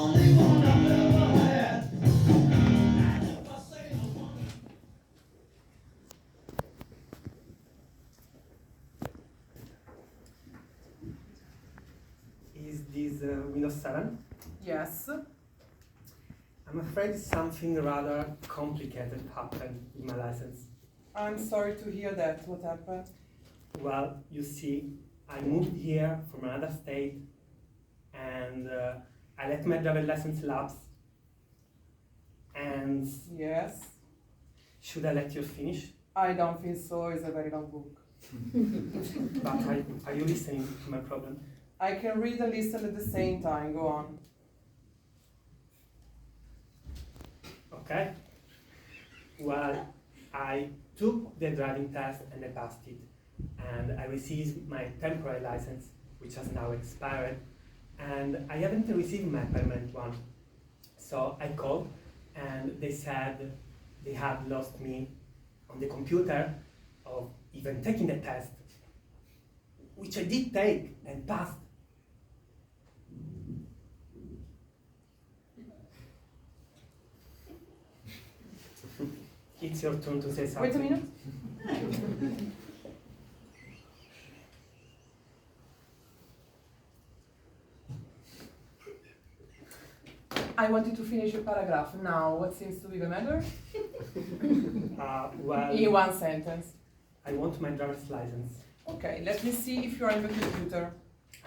Is this Windows 7? Yes. I'm afraid something rather complicated happened with my license. I'm sorry to hear that. What happened? Well, you see, I moved here from another state and I let my driver license lapse. And Yes. should I let you finish? I don't think so. It's a very long book. But are you listening to my problem? I can read and listen at the same time. Go on. Okay. Well, I took the driving test and I passed it. And I received my temporary license, which has now expired. And I haven't received my permanent one. So I called and they said they had lost me on the computer of even taking the test, which I did take and passed. It's your turn to say something. Wait a minute. I wanted to finish your paragraph. Now, what seems to be the matter? Well, In one sentence. I want my driver's license. Okay, let me see if you are on the computer.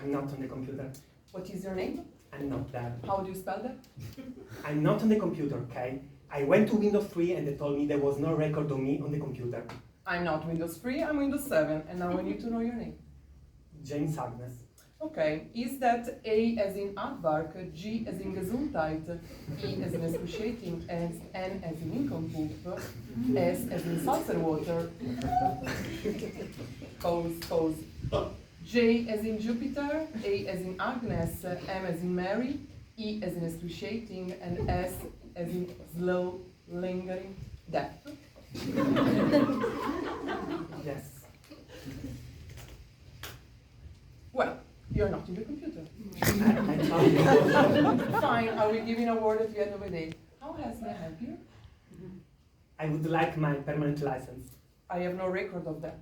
I'm not on the computer. What is your name? I'm not there. How do you spell that? I'm not on the computer, okay? I went to Windows 3 and they told me there was no record of me on the computer. I'm not Windows 3, I'm Windows 7, and now I need to know your name. James Agnes. Okay, is that A as in Aardvark, G as in Gesundheit, E as in excruciating, N as in nincompoop, S as in seltzer water, pose, J as in Jupiter, A as in Agnes, M as in Mary, E as in excruciating, and S as in slow, lingering death. Yes. Well, you're not in the computer. I found it. Fine, I will give you an award at the end of the day. How has may I help you? I would like my permanent license. I have no record of that.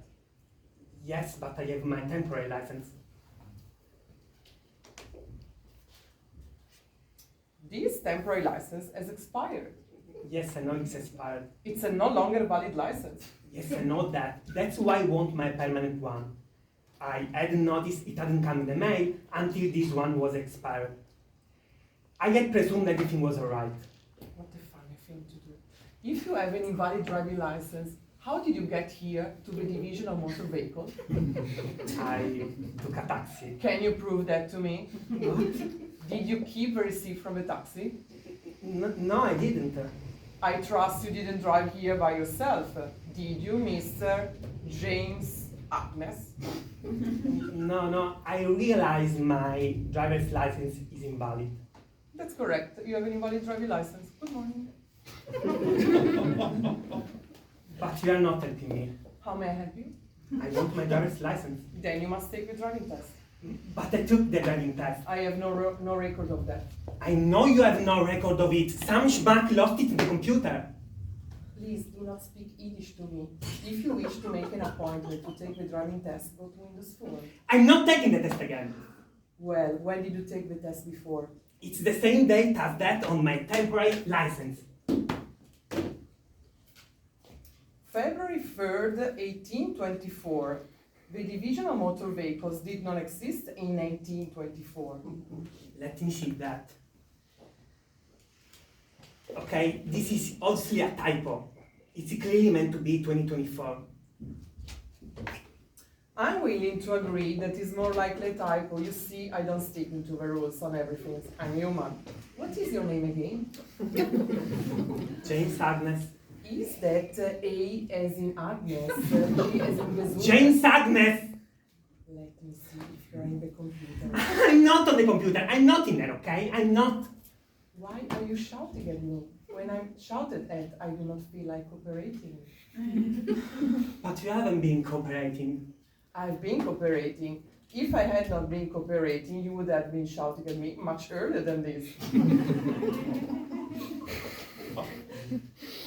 Yes, but I have my temporary license. This temporary license has expired. Yes, I know it's expired. It's a no longer valid license. Yes, I know that. That's why I want my permanent one. I hadn't noticed it hadn't come in the mail until this one was expired. I had presumed everything was alright. What a funny thing to do. If you have an invalid driving license, how did you get here to the Division of Motor Vehicles? I took a taxi. Can you prove that to me? Did you keep the receipt from the taxi? No, I didn't. I trust you didn't drive here by yourself. Did you, Mr. James Agnes? No, I realized my driver's license is invalid. That's correct. You have an invalid driving license. Good morning. But you are not helping me. How may I help you? I want my driver's license. Then you must take the driving test. But I took the driving test. I have no record of that. I know you have no record of it. Some schmuck lost it in the computer. Please do not speak Yiddish to me. If you wish to make an appointment to take the driving test, go to Windows 4. I'm not taking the test again. Well, when did you take the test before? It's the same date as that on my temporary license. February 3rd, 1824. The Division of Motor Vehicles did not exist in 1824. Let me see that. Okay, this is obviously a typo. It's clearly meant to be 2024. I'm willing to agree that is more likely a typo. You see, I don't stick to the rules on everything. I'm human. What is your name again? James Agnes. Is that A as in Agnes, G as in Gesundheit? James Agnes! Let me see if you're in the computer. I'm not on the computer. I'm not in there, okay? I'm not. Why are you shouting at me? When I'm shouted at, I do not feel like cooperating. But you haven't been cooperating. I've been cooperating. If I had not been cooperating, you would have been shouting at me much earlier than this.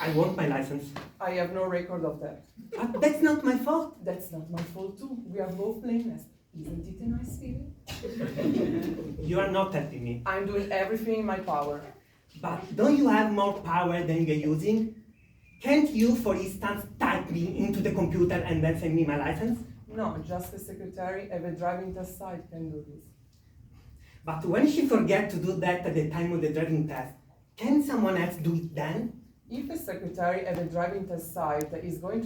I want my license. I have no record of that. But that's not my fault. That's not my fault too. We are both blameless. Isn't it a nice feeling? You are not helping me. I'm doing everything in my power. But don't you have more power than you're using? Can't you, for instance, type me into the computer and then send me my license? No, just the secretary of a driving test site can do this. But when she forgets to do that at the time of the driving test, can someone else do it then? If a secretary at a driving test site is going to